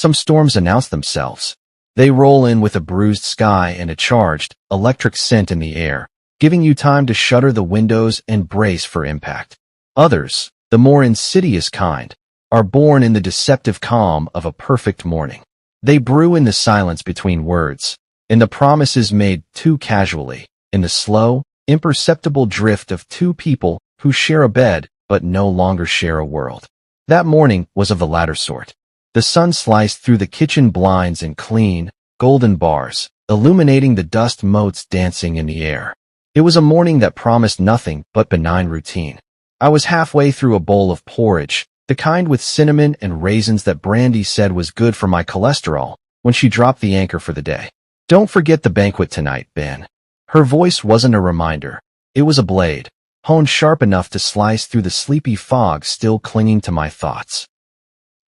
Some storms announce themselves. They roll in with a bruised sky and a charged, electric scent in the air, giving you time to shutter the windows and brace for impact. Others, the more insidious kind, are born in the deceptive calm of a perfect morning. They brew in the silence between words, in the promises made too casually, in the slow, imperceptible drift of two people who share a bed but no longer share a world. That morning was of the latter sort. The sun sliced through the kitchen blinds in clean, golden bars, illuminating the dust motes dancing in the air. It was a morning that promised nothing but benign routine. I was halfway through a bowl of porridge, the kind with cinnamon and raisins that Brandy said was good for my cholesterol, when she dropped the anchor for the day. "Don't forget the banquet tonight, Ben." Her voice wasn't a reminder. It was a blade, honed sharp enough to slice through the sleepy fog still clinging to my thoughts.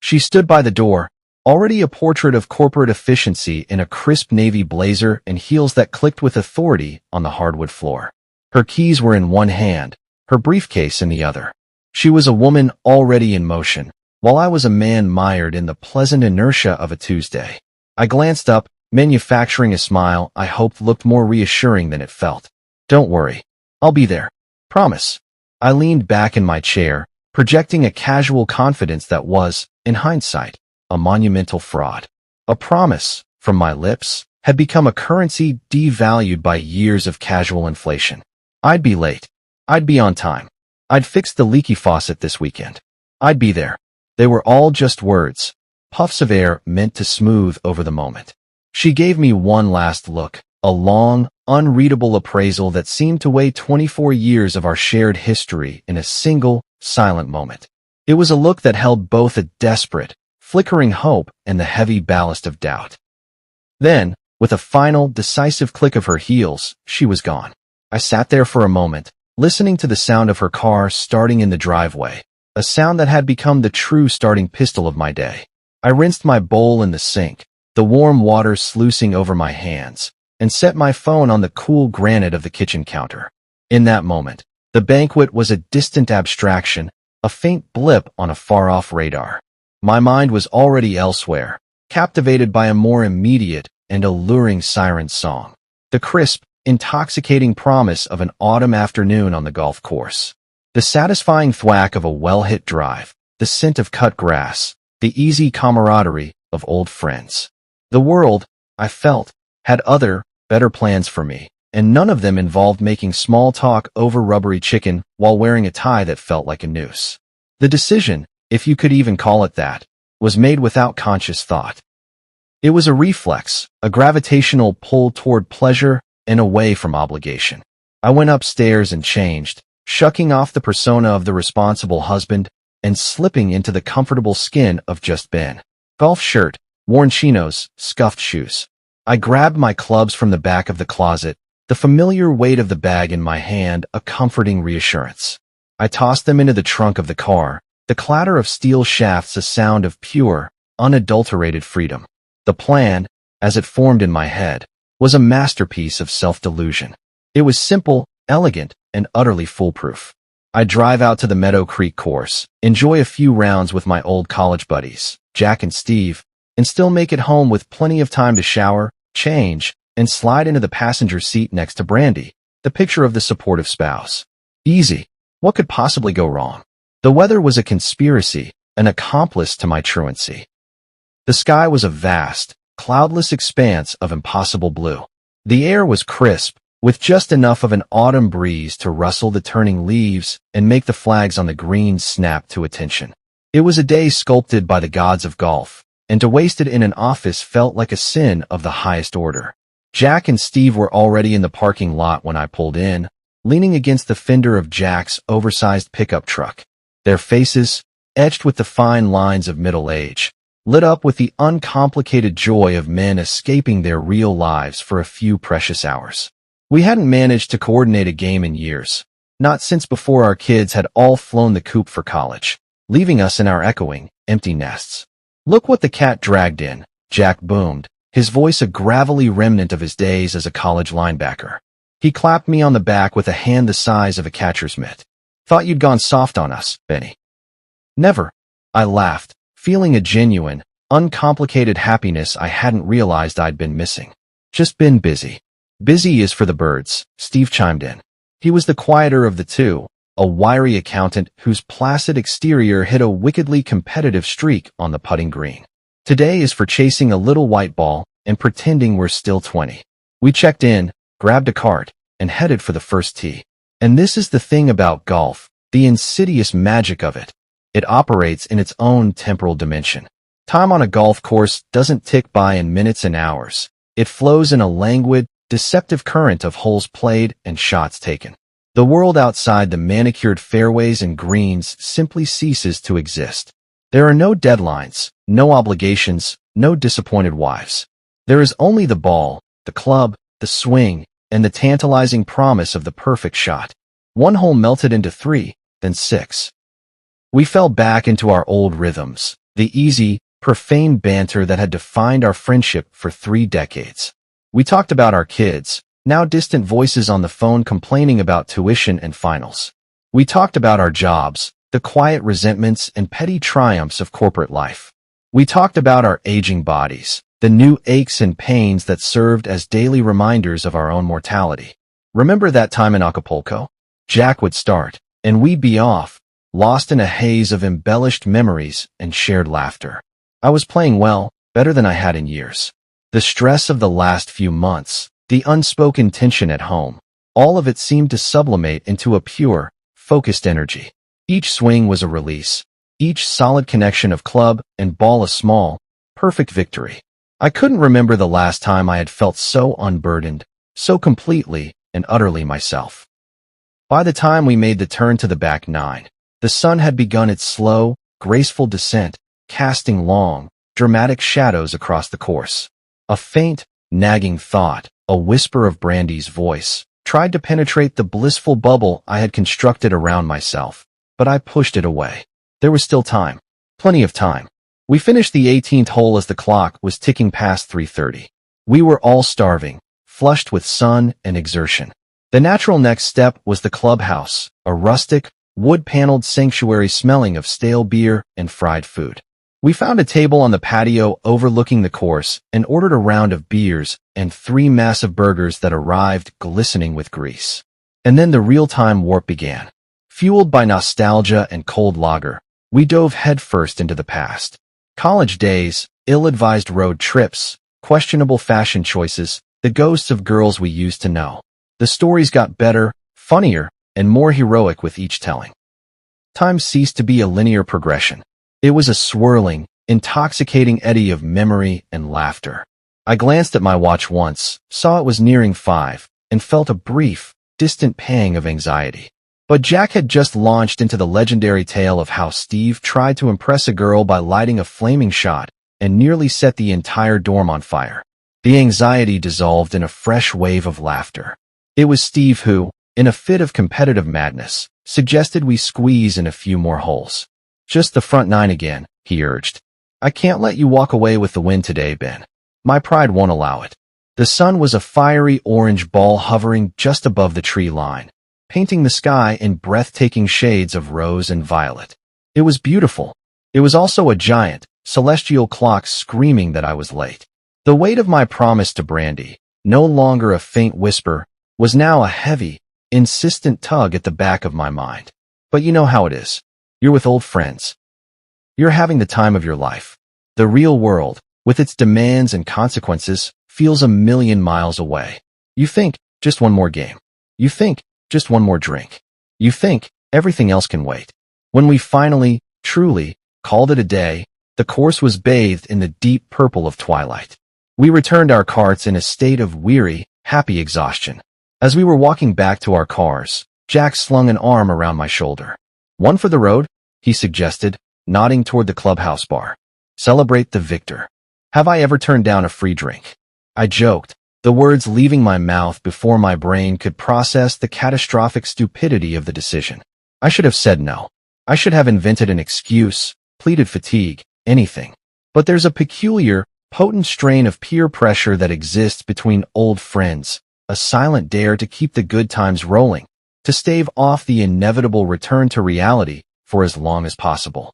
She stood by the door, already a portrait of corporate efficiency in a crisp navy blazer and heels that clicked with authority on the hardwood floor. Her keys were in one hand, her briefcase in the other. She was a woman already in motion, while I was a man mired in the pleasant inertia of a Tuesday. I glanced up, manufacturing a smile I hoped looked more reassuring than it felt. "Don't worry. I'll be there. Promise." I leaned back in my chair, projecting a casual confidence that was, in hindsight, a monumental fraud. A promise, from my lips, had become a currency devalued by years of casual inflation. I'd be late. I'd be on time. I'd fix the leaky faucet this weekend. I'd be there. They were all just words, puffs of air meant to smooth over the moment. She gave me one last look, a long, unreadable appraisal that seemed to weigh 24 years of our shared history in a single, silent moment. It was a look that held both a desperate, flickering hope and the heavy ballast of doubt. Then, with a final, decisive click of her heels, she was gone. I sat there for a moment, listening to the sound of her car starting in the driveway, a sound that had become the true starting pistol of my day. I rinsed my bowl in the sink, the warm water sluicing over my hands, and set my phone on the cool granite of the kitchen counter. In that moment, the banquet was a distant abstraction, a faint blip on a far-off radar. My mind was already elsewhere, captivated by a more immediate and alluring siren song, the crisp, intoxicating promise of an autumn afternoon on the golf course, the satisfying thwack of a well-hit drive, the scent of cut grass, the easy camaraderie of old friends. The world, I felt, had other, better plans for me, and none of them involved making small talk over rubbery chicken while wearing a tie that felt like a noose. The decision, if you could even call it that, was made without conscious thought. It was a reflex, a gravitational pull toward pleasure and away from obligation. I went upstairs and changed, shucking off the persona of the responsible husband and slipping into the comfortable skin of just Ben. Golf shirt, worn chinos, scuffed shoes. I grabbed my clubs from the back of the closet, the familiar weight of the bag in my hand a comforting reassurance. I tossed them into the trunk of the car, the clatter of steel shafts a sound of pure, unadulterated freedom. The plan, as it formed in my head, was a masterpiece of self-delusion. It was simple, elegant, and utterly foolproof. I'd drive out to the Meadow Creek course, enjoy a few rounds with my old college buddies, Jack and Steve, and still make it home with plenty of time to shower, change, and slide into the passenger seat next to Brandy, the picture of the supportive spouse. Easy. What could possibly go wrong? The weather was a conspiracy, an accomplice to my truancy. The sky was a vast, cloudless expanse of impossible blue. The air was crisp, with just enough of an autumn breeze to rustle the turning leaves and make the flags on the greens snap to attention. It was a day sculpted by the gods of golf, and to waste it in an office felt like a sin of the highest order. Jack and Steve were already in the parking lot when I pulled in, leaning against the fender of Jack's oversized pickup truck. Their faces, etched with the fine lines of middle age, lit up with the uncomplicated joy of men escaping their real lives for a few precious hours. We hadn't managed to coordinate a game in years, not since before our kids had all flown the coop for college, leaving us in our echoing, empty nests. "Look what the cat dragged in," Jack boomed, his voice a gravelly remnant of his days as a college linebacker. He clapped me on the back with a hand the size of a catcher's mitt. "Thought you'd gone soft on us, Benny." "Never," I laughed, feeling a genuine, uncomplicated happiness I hadn't realized I'd been missing. Just been busy. Busy is for the birds, Steve chimed in. He was the quieter of the two, a wiry accountant whose placid exterior hid a wickedly competitive streak on the putting green. Today is for chasing a little white ball and pretending we're still 20. We checked in, grabbed a cart, and headed for the first tee. And this is the thing about golf, the insidious magic of it. It operates in its own temporal dimension. Time on a golf course doesn't tick by in minutes and hours. It flows in a languid, deceptive current of holes played and shots taken. The world outside the manicured fairways and greens simply ceases to exist. There are no deadlines, no obligations, no disappointed wives. There is only the ball, the club, the swing, and the tantalizing promise of the perfect shot. One hole melted into 3, then 6. We fell back into our old rhythms, the easy, profane banter that had defined our friendship for 3 decades. We talked about our kids, now distant voices on the phone complaining about tuition and finals. We talked about our jobs, the quiet resentments and petty triumphs of corporate life. We talked about our aging bodies, the new aches and pains that served as daily reminders of our own mortality. Remember that time in Acapulco? Jack would start, and we'd be off, lost in a haze of embellished memories and shared laughter. I was playing well, better than I had in years. The stress of the last few months, the unspoken tension at home, all of it seemed to sublimate into a pure, focused energy. Each swing was a release, each solid connection of club and ball a small, perfect victory. I couldn't remember the last time I had felt so unburdened, so completely and utterly myself. By the time we made the turn to the back 9, the sun had begun its slow, graceful descent, casting long, dramatic shadows across the course. A faint, nagging thought, a whisper of Brandy's voice, tried to penetrate the blissful bubble I had constructed around myself, but I pushed it away. There was still time. Plenty of time. We finished the 18th hole as the clock was ticking past 3:30. We were all starving, flushed with sun and exertion. The natural next step was the clubhouse, a rustic, wood-paneled sanctuary smelling of stale beer and fried food. We found a table on the patio overlooking the course and ordered a round of beers and 3 massive burgers that arrived glistening with grease. And then the real-time warp began. Fueled by nostalgia and cold lager, we dove headfirst into the past. College days, ill-advised road trips, questionable fashion choices, the ghosts of girls we used to know. The stories got better, funnier, and more heroic with each telling. Time ceased to be a linear progression. It was a swirling, intoxicating eddy of memory and laughter. I glanced at my watch once, saw it was nearing 5, and felt a brief, distant pang of anxiety. But Jack had just launched into the legendary tale of how Steve tried to impress a girl by lighting a flaming shot and nearly set the entire dorm on fire. The anxiety dissolved in a fresh wave of laughter. It was Steve who, in a fit of competitive madness, suggested we squeeze in a few more holes. Just the front 9 again, he urged. I can't let you walk away with the win today, Ben. My pride won't allow it. The sun was a fiery orange ball hovering just above the tree line, painting the sky in breathtaking shades of rose and violet. It was beautiful. It was also a giant, celestial clock screaming that I was late. The weight of my promise to Brandy, no longer a faint whisper, was now a heavy, insistent tug at the back of my mind. But you know how it is. You're with old friends. You're having the time of your life. The real world, with its demands and consequences, feels a million miles away. You think, just one more game. You think, just one more drink. You think, everything else can wait. When we finally, truly, called it a day, the course was bathed in the deep purple of twilight. We returned our carts in a state of weary, happy exhaustion. As we were walking back to our cars, Jack slung an arm around my shoulder. One for the road, he suggested, nodding toward the clubhouse bar. Celebrate the victor. Have I ever turned down a free drink? I joked, the words leaving my mouth before my brain could process the catastrophic stupidity of the decision. I should have said no. I should have invented an excuse, pleaded fatigue, anything. But there's a peculiar, potent strain of peer pressure that exists between old friends, a silent dare to keep the good times rolling, to stave off the inevitable return to reality for as long as possible.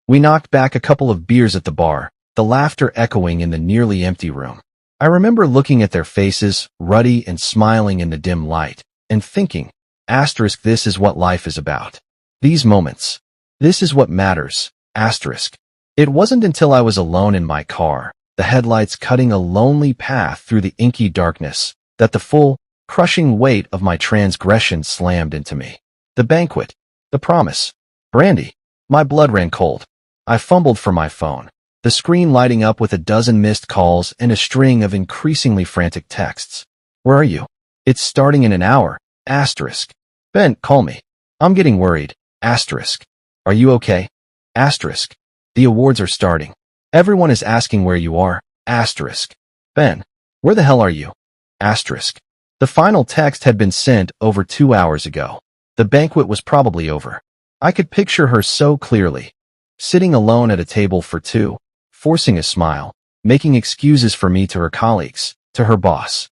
We knocked back a couple of beers at the bar, the laughter echoing in the nearly empty room. I remember looking at their faces, ruddy and smiling in the dim light, and thinking, asterisk, this is what life is about. These moments. This is what matters, asterisk. It wasn't until I was alone in my car, the headlights cutting a lonely path through the inky darkness, that the full, crushing weight of my transgression slammed into me. The banquet. The promise. Brandy. My blood ran cold. I fumbled for my phone, the screen lighting up with a dozen missed calls and a string of increasingly frantic texts. Where are you? It's starting in an hour, asterisk. Ben, call me. I'm getting worried, asterisk. Are you okay? Asterisk. The awards are starting. Everyone is asking where you are, asterisk. Ben, where the hell are you? Asterisk. The final text had been sent over 2 hours ago. The banquet was probably over. I could picture her so clearly, sitting alone at a table for two, forcing a smile, making excuses for me to her colleagues, to her boss.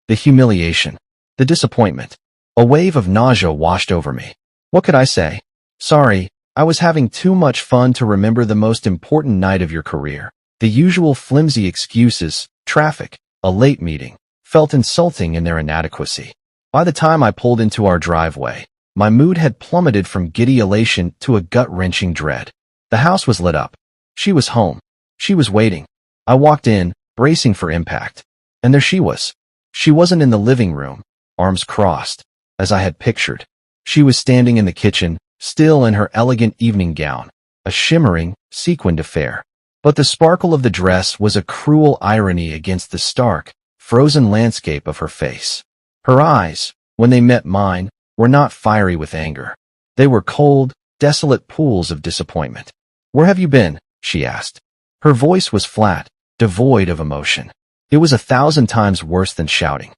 The humiliation, the disappointment. A wave of nausea washed over me. What could I say? Sorry, I was having too much fun to remember the most important night of your career. The usual flimsy excuses, traffic, a late meeting, felt insulting in their inadequacy. By the time I pulled into our driveway, my mood had plummeted from giddy elation to a gut-wrenching dread. The house was lit up. She was home. She was waiting. I walked in, bracing for impact. And there she was. She wasn't in the living room, arms crossed, as I had pictured. She was standing in the kitchen, still in her elegant evening gown, a shimmering, sequined affair. But the sparkle of the dress was a cruel irony against the stark, frozen landscape of her face. Her eyes, when they met mine, were not fiery with anger. They were cold, desolate pools of disappointment. Where have you been? She asked. Her voice was flat, devoid of emotion. It was 1,000 times worse than shouting.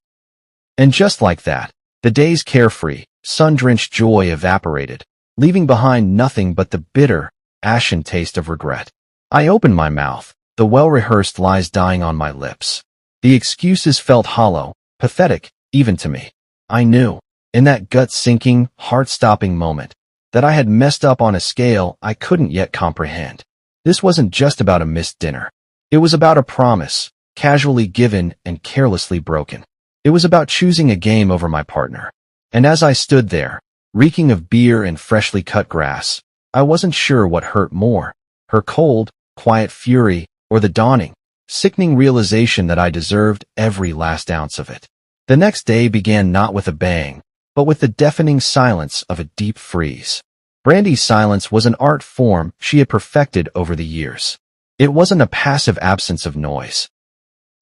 And just like that, the day's carefree, sun-drenched joy evaporated, leaving behind nothing but the bitter, ashen taste of regret. I opened my mouth, the well-rehearsed lies dying on my lips. The excuses felt hollow, pathetic, even to me. I knew, in that gut-sinking, heart-stopping moment, that I had messed up on a scale I couldn't yet comprehend. This wasn't just about a missed dinner. It was about a promise, casually given and carelessly broken. It was about choosing a game over my partner. And as I stood there, reeking of beer and freshly cut grass, I wasn't sure what hurt more, her cold, quiet fury, or the dawning, sickening realization that I deserved every last ounce of it. The next day began not with a bang, but with the deafening silence of a deep freeze. Brandy's silence was an art form she had perfected over the years. It wasn't a passive absence of noise.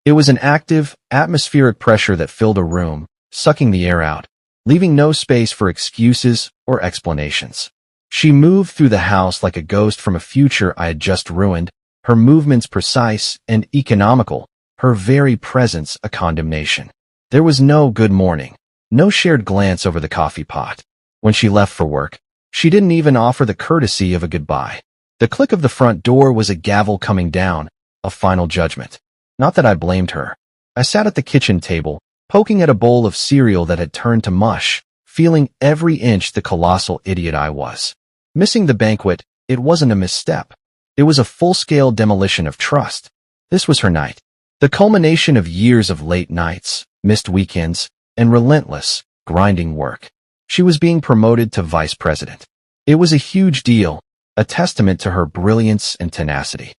It was an active, atmospheric pressure that filled a room, sucking the air out, leaving no space for excuses or explanations. She moved through the house like a ghost from a future I had just ruined, her movements precise and economical, her very presence a condemnation. There was no good morning, no shared glance over the coffee pot. When she left for work, she didn't even offer the courtesy of a goodbye. The click of the front door was a gavel coming down, a final judgment. Not that I blamed her. I sat at the kitchen table, poking at a bowl of cereal that had turned to mush, feeling every inch the colossal idiot I was. Missing the banquet, it wasn't a misstep. It was a full-scale demolition of trust. This was her night. The culmination of years of late nights, missed weekends, and relentless, grinding work. She was being promoted to vice president. It was a huge deal, a testament to her brilliance and tenacity.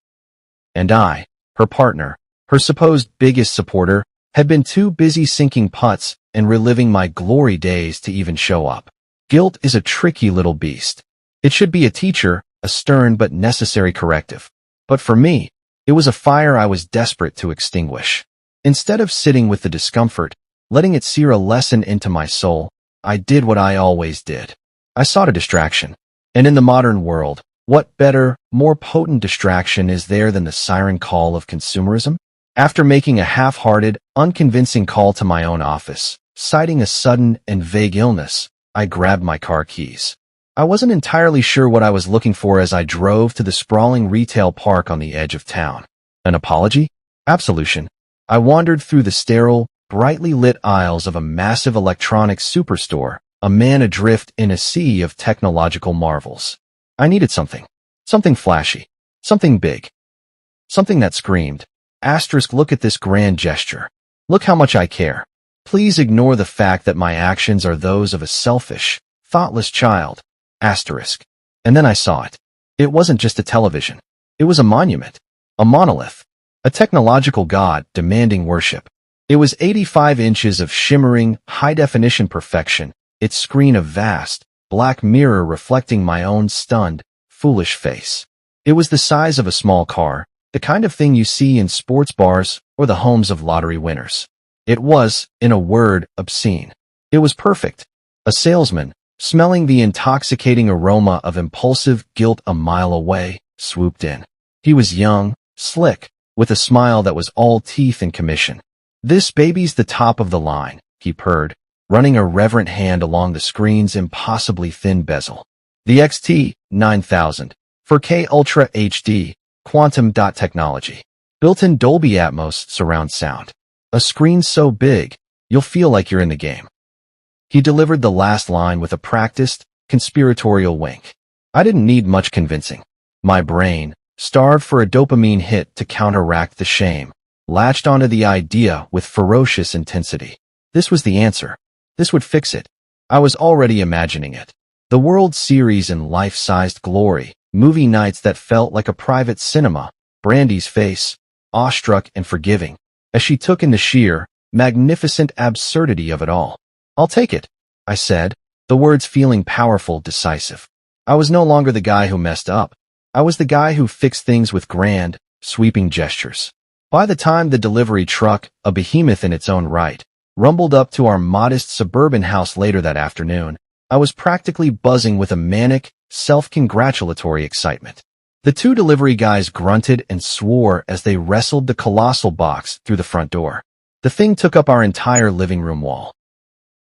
And I, her partner, her supposed biggest supporter, had been too busy sinking putts and reliving my glory days to even show up. Guilt is a tricky little beast. It should be a teacher, a stern but necessary corrective. But for me, it was a fire I was desperate to extinguish. Instead of sitting with the discomfort, letting it sear a lesson into my soul, I did what I always did. I sought a distraction. And in the modern world, what better, more potent distraction is there than the siren call of consumerism? After making a half-hearted, unconvincing call to my own office, citing a sudden and vague illness, I grabbed my car keys. I wasn't entirely sure what I was looking for as I drove to the sprawling retail park on the edge of town. An apology? Absolution. I wandered through the sterile, brightly lit aisles of a massive electronics superstore, a man adrift in a sea of technological marvels. I needed something. Something flashy. Something big. Something that screamed, asterisk, look at this grand gesture. Look how much I care. Please ignore the fact that my actions are those of a selfish, thoughtless child. Asterisk. And then I saw it. It wasn't just a television. It was a monument. A monolith. A technological god demanding worship. It was 85 inches of shimmering, high-definition perfection, its screen a vast, black mirror reflecting my own stunned, foolish face. It was the size of a small car, the kind of thing you see in sports bars or the homes of lottery winners. It was, in a word, obscene. It was perfect. A salesman, smelling the intoxicating aroma of impulsive guilt a mile away, swooped in. He was young, slick, with a smile that was all teeth and commission. This baby's the top of the line, he purred, running a reverent hand along the screen's impossibly thin bezel. The XT 9000, 4K Ultra HD, quantum dot technology. Built-in Dolby Atmos surround sound. A screen so big, you'll feel like you're in the game. He delivered the last line with a practiced, conspiratorial wink. I didn't need much convincing. My brain, starved for a dopamine hit to counteract the shame, latched onto the idea with ferocious intensity. This was the answer. This would fix it. I was already imagining it. The World Series in life-sized glory, movie nights that felt like a private cinema, Brandy's face, awestruck and forgiving, as she took in the sheer, magnificent absurdity of it all. I'll take it, I said, the words feeling powerful, decisive. I was no longer the guy who messed up. I was the guy who fixed things with grand, sweeping gestures. By the time the delivery truck, a behemoth in its own right, rumbled up to our modest suburban house later that afternoon, I was practically buzzing with a manic, self-congratulatory excitement. The two delivery guys grunted and swore as they wrestled the colossal box through the front door. The thing took up our entire living room wall.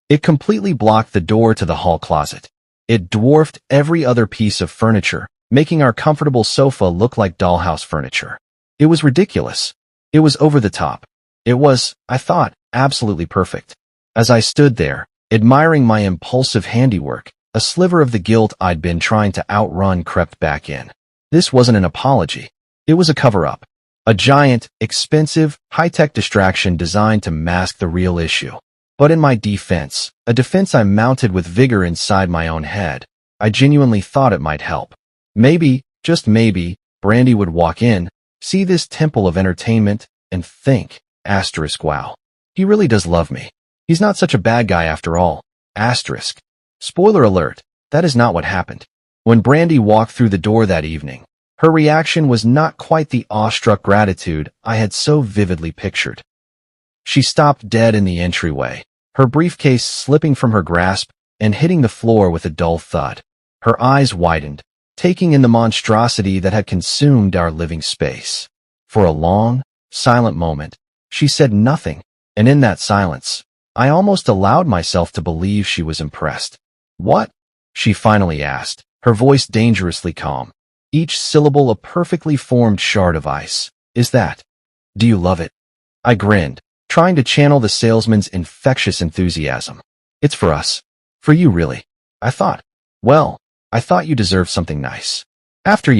It completely blocked the door to the hall closet. It dwarfed every other piece of furniture, making our comfortable sofa look like dollhouse furniture. It was ridiculous. It was over the top. It was, I thought, absolutely perfect. As I stood there, admiring my impulsive handiwork, a sliver of the guilt I'd been trying to outrun crept back in. This wasn't an apology. It was a cover-up. A giant, expensive, high-tech distraction designed to mask the real issue. But in my defense, a defense I mounted with vigor inside my own head, I genuinely thought it might help. Maybe, just maybe, Brandy would walk in, see this temple of entertainment, and think, asterisk, wow, he really does love me. He's not such a bad guy after all, asterisk. Spoiler alert, that is not what happened. When Brandy walked through the door that evening, her reaction was not quite the awestruck gratitude I had so vividly pictured. She stopped dead in the entryway, her briefcase slipping from her grasp and hitting the floor with a dull thud. Her eyes widened, taking in the monstrosity that had consumed our living space. For a long, silent moment, she said nothing, and in that silence, I almost allowed myself to believe she was impressed. What? She finally asked, her voice dangerously calm, each syllable a perfectly formed shard of ice. Is that? Do you love it? I grinned, trying to channel the salesman's infectious enthusiasm. It's for us. For you, really. I thought. Well, I thought you deserved something nice. After,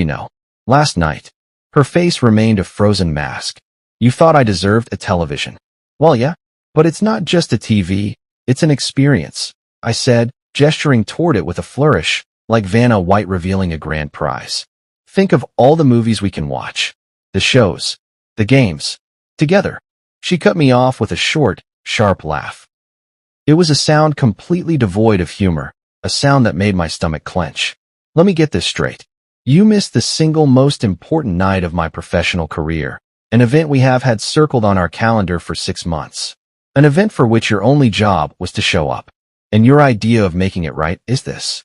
last night. Her face remained a frozen mask. You thought I deserved a television. Well, yeah, but it's not just a TV, it's an experience, I said, gesturing toward it with a flourish, like Vanna White revealing a grand prize. Think of all the movies we can watch. The shows. The games. Together. She cut me off with a short, sharp laugh. It was a sound completely devoid of humor, a sound that made my stomach clench. Let me get this straight. You missed the single most important night of my professional career, an event we have had circled on our calendar for 6 months. An event for which your only job was to show up. And your idea of making it right is this.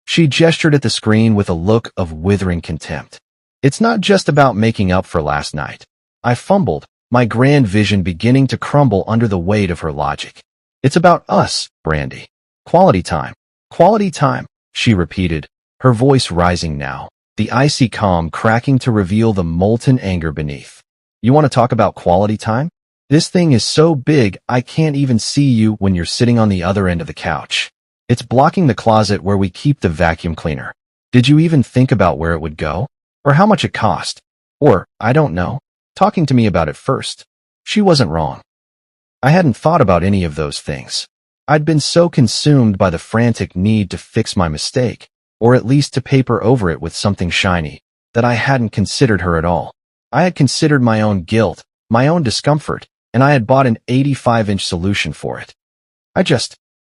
She gestured at the screen with a look of withering contempt. It's not just about making up for last night. I fumbled, my grand vision beginning to crumble under the weight of her logic. It's about us, Brandy. Quality time. Quality time, she repeated, her voice rising now, the icy calm cracking to reveal the molten anger beneath. You want to talk about quality time? This thing is so big I can't even see you when you're sitting on the other end of the couch. It's blocking the closet where we keep the vacuum cleaner. Did you even think about where it would go? Or how much it cost? Or, I don't know, talking to me about it first. She wasn't wrong. I hadn't thought about any of those things. I'd been so consumed by the frantic need to fix my mistake, or at least to paper over it with something shiny, that I hadn't considered her at all. I had considered my own guilt, my own discomfort, and I had bought an 85-inch solution for it.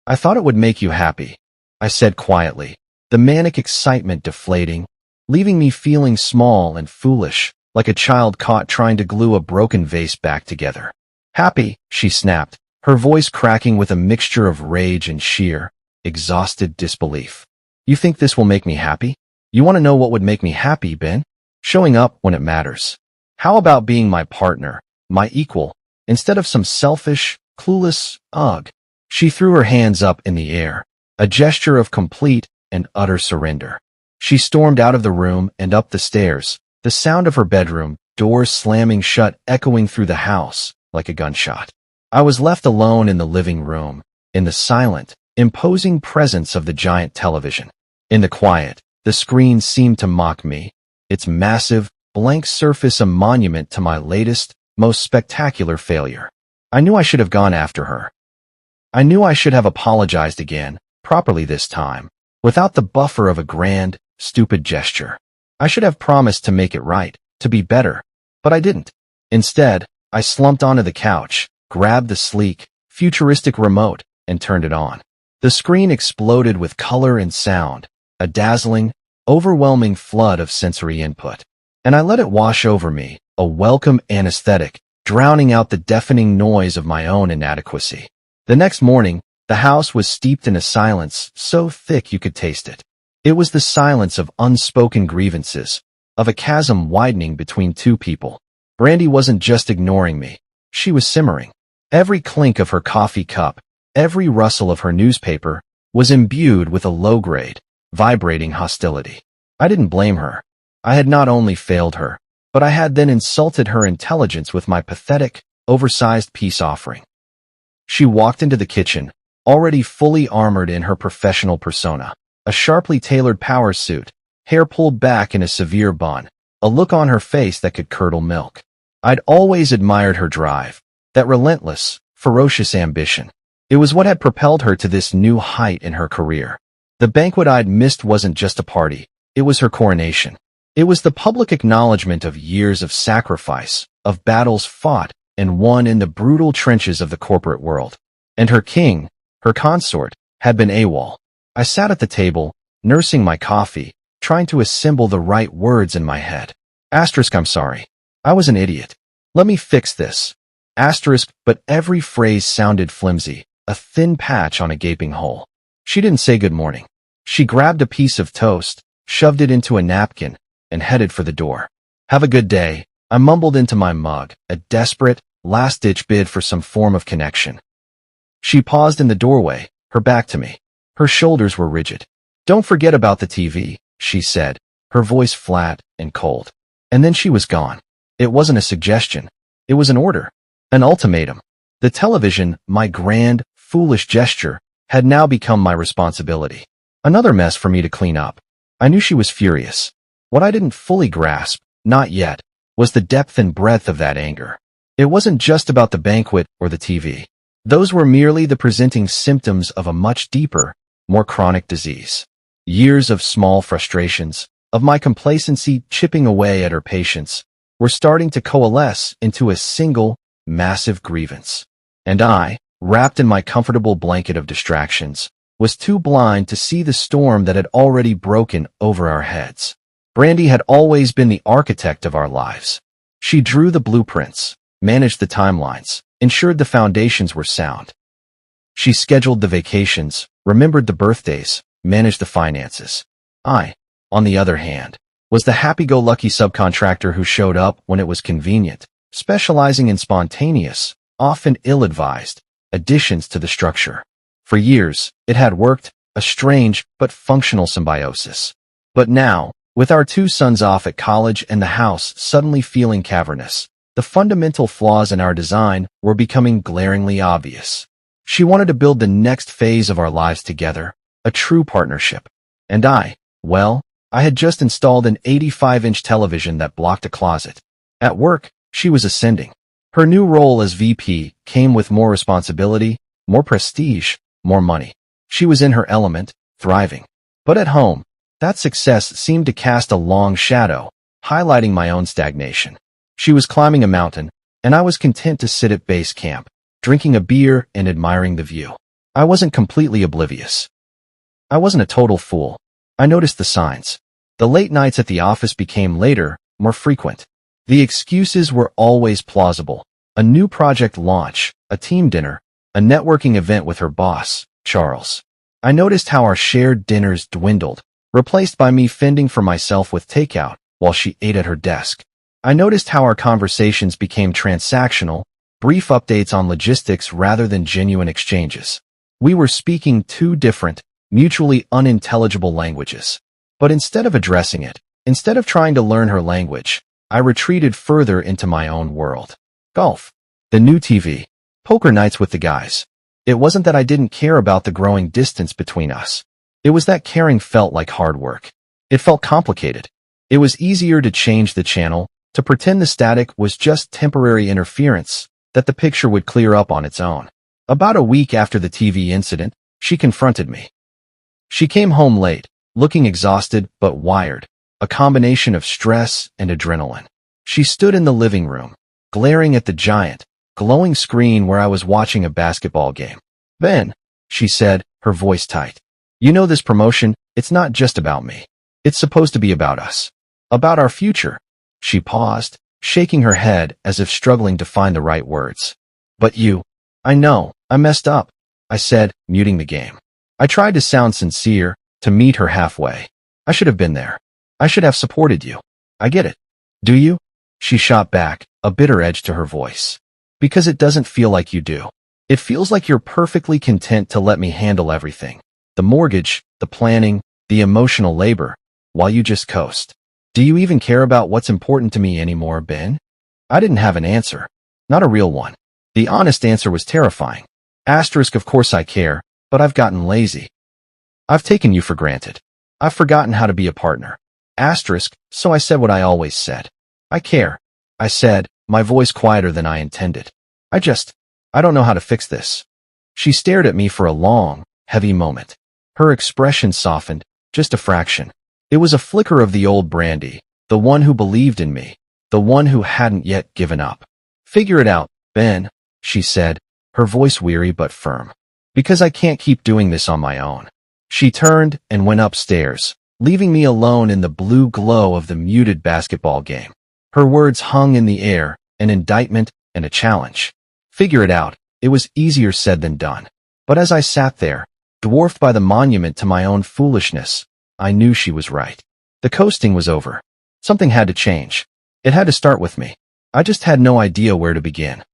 I thought it would make you happy, I said quietly, the manic excitement deflating, leaving me feeling small and foolish, like a child caught trying to glue a broken vase back together. Happy, she snapped, her voice cracking with a mixture of rage and sheer, exhausted disbelief. You think this will make me happy? You want to know what would make me happy, Ben? Showing up when it matters. How about being my partner, my equal, instead of some selfish, clueless, ugh? She threw her hands up in the air, a gesture of complete and utter surrender. She stormed out of the room and up the stairs, the sound of her bedroom doors slamming shut echoing through the house like a gunshot. I was left alone in the living room, in the silent, imposing presence of the giant television. In the quiet, the screen seemed to mock me, its massive, blank surface a monument to my latest, most spectacular failure. I knew I should have gone after her. I knew I should have apologized again, properly this time, without the buffer of a grand, stupid gesture. I should have promised to make it right, to be better, but I didn't. Instead, I slumped onto the couch, grabbed the sleek, futuristic remote, and turned it on. The screen exploded with color and sound, a dazzling, overwhelming flood of sensory input. And I let it wash over me, a welcome anesthetic, drowning out the deafening noise of my own inadequacy. The next morning, the house was steeped in a silence so thick you could taste it. It was the silence of unspoken grievances, of a chasm widening between two people. Brandy wasn't just ignoring me. She was simmering. Every clink of her coffee cup, every rustle of her newspaper, was imbued with a low-grade, vibrating hostility. I didn't blame her. I had not only failed her, but I had then insulted her intelligence with my pathetic, oversized peace offering. She walked into the kitchen, already fully armored in her professional persona, a sharply tailored power suit, hair pulled back in a severe bun, a look on her face that could curdle milk. I'd always admired her drive, that relentless, ferocious ambition. It was what had propelled her to this new height in her career. The banquet I'd missed wasn't just a party, it was her coronation. It was the public acknowledgement of years of sacrifice, of battles fought and won in the brutal trenches of the corporate world. And her king, her consort, had been AWOL. I sat at the table, nursing my coffee, trying to assemble the right words in my head. I'm sorry. I was an idiot. Let me fix this. But every phrase sounded flimsy, a thin patch on a gaping hole. She didn't say good morning. She grabbed a piece of toast, shoved it into a napkin, and headed for the door. Have a good day, I mumbled into my mug, a desperate, last-ditch bid for some form of connection. She paused in the doorway, her back to me. Her shoulders were rigid. Don't forget about the TV, she said, her voice flat and cold. And then she was gone. It wasn't a suggestion. It was an order. An ultimatum. The television, my grand, foolish gesture, had now become my responsibility. Another mess for me to clean up. I knew she was furious. What I didn't fully grasp, not yet, was the depth and breadth of that anger. It wasn't just about the banquet or the TV. Those were merely the presenting symptoms of a much deeper, more chronic disease. Years of small frustrations, of my complacency chipping away at her patience, were starting to coalesce into a single, massive grievance. And I, wrapped in my comfortable blanket of distractions, was too blind to see the storm that had already broken over our heads. Brandy had always been the architect of our lives. She drew the blueprints, managed the timelines, ensured the foundations were sound. She scheduled the vacations, remembered the birthdays, managed the finances. I, on the other hand, was the happy-go-lucky subcontractor who showed up when it was convenient, specializing in spontaneous, often ill-advised, additions to the structure. For years, it had worked, a strange but functional symbiosis. But now, with our two sons off at college and the house suddenly feeling cavernous, the fundamental flaws in our design were becoming glaringly obvious. She wanted to build the next phase of our lives together, a true partnership. And I I had just installed an 85-inch television that blocked a closet. At work, she was ascending. Her new role as VP came with more responsibility, more prestige, more money. She was in her element, thriving. But at home, that success seemed to cast a long shadow, highlighting my own stagnation. She was climbing a mountain, and I was content to sit at base camp, drinking a beer and admiring the view. I wasn't completely oblivious. I wasn't a total fool. I noticed the signs. The late nights at the office became later, more frequent. The excuses were always plausible. A new project launch, a team dinner, a networking event with her boss, Charles. I noticed how our shared dinners dwindled, replaced by me fending for myself with takeout while she ate at her desk. I noticed how our conversations became transactional, brief updates on logistics rather than genuine exchanges. We were speaking two different, mutually unintelligible languages. But instead of addressing it, instead of trying to learn her language, I retreated further into my own world. Golf. The new TV. Poker nights with the guys. It wasn't that I didn't care about the growing distance between us. It was that caring felt like hard work. It felt complicated. It was easier to change the channel, to pretend the static was just temporary interference, that the picture would clear up on its own. About a week after the TV incident, she confronted me. She came home late, looking exhausted but wired, a combination of stress and adrenaline. She stood in the living room, glaring at the giant, glowing screen where I was watching a basketball game. "Ben," she said, her voice tight. "You know this promotion, it's not just about me. It's supposed to be about us. About our future." She paused, shaking her head as if struggling to find the right words. "But you." "I know, I messed up," I said, muting the game. I tried to sound sincere, to meet her halfway. "I should have been there. I should have supported you. I get it." "Do you?" She shot back, a bitter edge to her voice. "Because it doesn't feel like you do. It feels like you're perfectly content to let me handle everything. The mortgage, the planning, the emotional labor, while you just coast. Do you even care about what's important to me anymore, Ben?" I didn't have an answer. Not a real one. The honest answer was terrifying. Of course I care, but I've gotten lazy. I've taken you for granted. I've forgotten how to be a partner. So I said what I always said. "I care," I said, my voice quieter than I intended. I don't know how to fix this." She stared at me for a long, heavy moment. Her expression softened, just a fraction. It was a flicker of the old Brandy, the one who believed in me, the one who hadn't yet given up. "Figure it out, Ben," she said, her voice weary but firm. "Because I can't keep doing this on my own." She turned and went upstairs, leaving me alone in the blue glow of the muted basketball game. Her words hung in the air, an indictment and a challenge. Figure it out. It was easier said than done. But as I sat there, dwarfed by the monument to my own foolishness, I knew she was right. The coasting was over. Something had to change. It had to start with me. I just had no idea where to begin.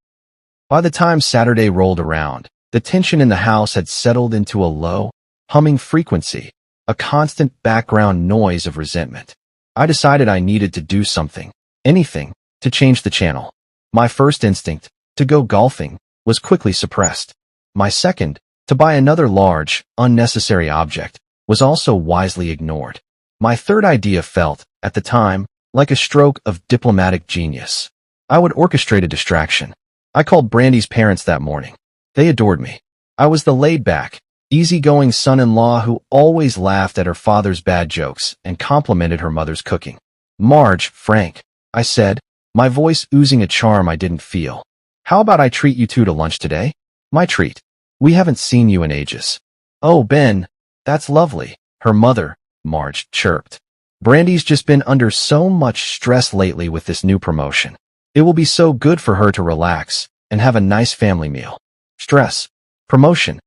By the time Saturday rolled around, the tension in the house had settled into a low, humming frequency, a constant background noise of resentment. I decided I needed to do something, anything, to change the channel. My first instinct, to go golfing, was quickly suppressed. My second, to buy another large, unnecessary object, was also wisely ignored. My third idea felt, at the time, like a stroke of diplomatic genius. I would orchestrate a distraction. I called Brandy's parents that morning. They adored me. I was the laid-back, easygoing son-in-law who always laughed at her father's bad jokes and complimented her mother's cooking. "Marge, Frank," I said, my voice oozing a charm I didn't feel. "How about I treat you two to lunch today? My treat. We haven't seen you in ages." "Oh, Ben, that's lovely," her mother, Marge, chirped. "Brandy's just been under so much stress lately with this new promotion. It will be so good for her to relax and have a nice family meal." Stress. Promotion.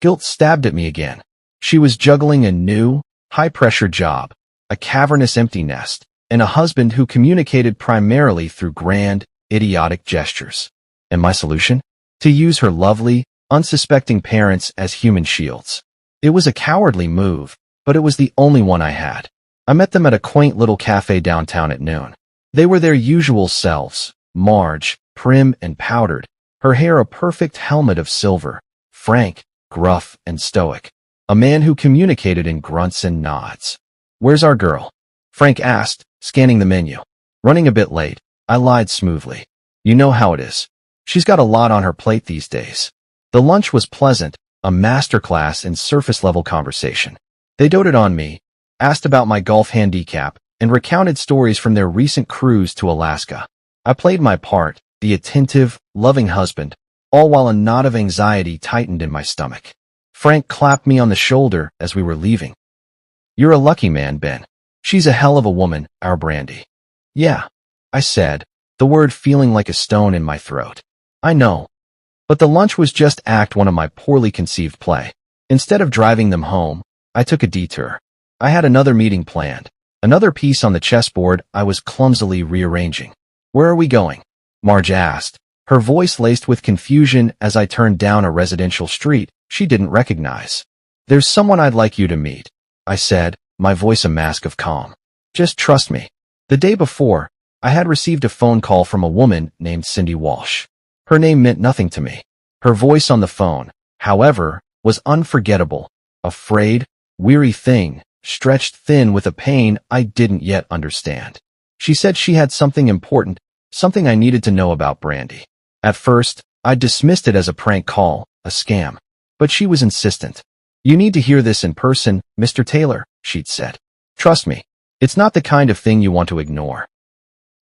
Guilt stabbed at me again. She was juggling a new, high-pressure job, a cavernous empty nest, and a husband who communicated primarily through grand, idiotic gestures. And my solution? To use her lovely, unsuspecting parents as human shields. It was a cowardly move, but it was the only one I had. I met them at a quaint little cafe downtown at noon. They were their usual selves, Marge, prim and powdered, her hair a perfect helmet of silver, Frank, gruff and stoic, a man who communicated in grunts and nods. Where's our girl? Frank asked, scanning the menu. Running a bit late, I lied smoothly. You know how it is. She's got a lot on her plate these days. The lunch was pleasant, a masterclass in surface-level conversation. They doted on me, asked about my golf handicap, and recounted stories from their recent cruise to Alaska. I played my part, the attentive, loving husband, all while a knot of anxiety tightened in my stomach. Frank clapped me on the shoulder as we were leaving. You're a lucky man, Ben. She's a hell of a woman, our Brandy. Yeah, I said, the word feeling like a stone in my throat. I know. But the lunch was just act one of my poorly conceived play. Instead of driving them home, I took a detour. I had another meeting planned, another piece on the chessboard I was clumsily rearranging. Where are we going? Marge asked, her voice laced with confusion as I turned down a residential street she didn't recognize. There's someone I'd like you to meet, I said, my voice a mask of calm. Just trust me. The day before, I had received a phone call from a woman named Cindy Walsh. Her name meant nothing to me. Her voice on the phone, however, was unforgettable, a frayed, weary thing, stretched thin with a pain I didn't yet understand. She said she had something important, something I needed to know about Brandy. At first, I dismissed it as a prank call, a scam. But she was insistent. You need to hear this in person, Mr. Taylor, she'd said. Trust me, it's not the kind of thing you want to ignore.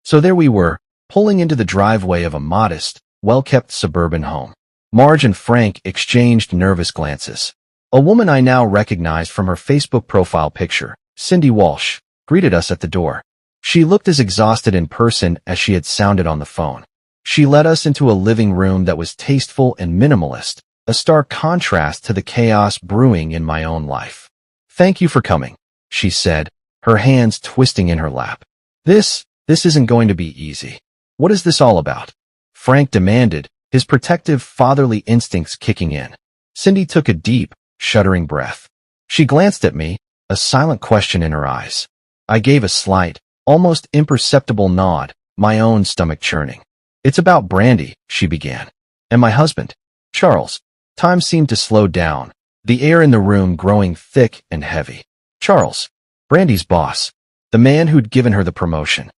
So there we were, pulling into the driveway of a modest, well-kept suburban home. Marge and Frank exchanged nervous glances. A woman I now recognized from her Facebook profile picture, Cindy Walsh, greeted us at the door. She looked as exhausted in person as she had sounded on the phone. She led us into a living room that was tasteful and minimalist, a stark contrast to the chaos brewing in my own life. Thank you for coming, she said, her hands twisting in her lap. This isn't going to be easy. What is this all about? Frank demanded, his protective fatherly instincts kicking in. Cindy took a deep, shuddering breath. She glanced at me, a silent question in her eyes. I gave a slight, almost imperceptible nod, my own stomach churning. It's about Brandy, she began. And my husband, Charles. Time seemed to slow down, the air in the room growing thick and heavy. Charles, Brandy's boss, the man who'd given her the promotion.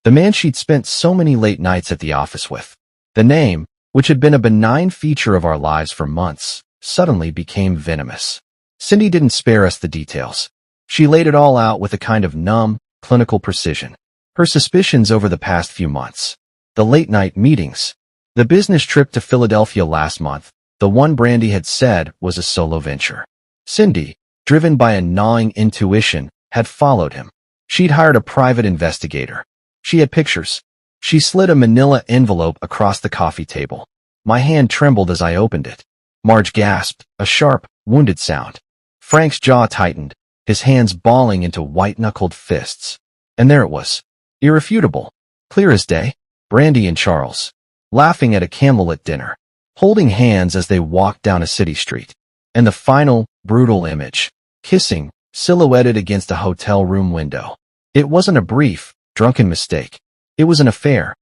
The man she'd spent so many late nights at the office with. The name, which had been a benign feature of our lives for months, suddenly became venomous. Cindy didn't spare us the details. She laid it all out with a kind of numb, clinical precision. Her suspicions over the past few months. The late-night meetings. The business trip to Philadelphia last month. The one Brandy had said was a solo venture. Cindy, driven by a gnawing intuition, had followed him. She'd hired a private investigator. She had pictures. She slid a manila envelope across the coffee table. My hand trembled as I opened it. Marge gasped, a sharp, wounded sound. Frank's jaw tightened, his hands balling into white-knuckled fists. And there it was. Irrefutable. Clear as day. Brandy and Charles, laughing at a candlelit dinner, holding hands as they walked down a city street. And the final, brutal image, kissing, silhouetted against a hotel room window. It wasn't a brief, drunken mistake. It was an affair.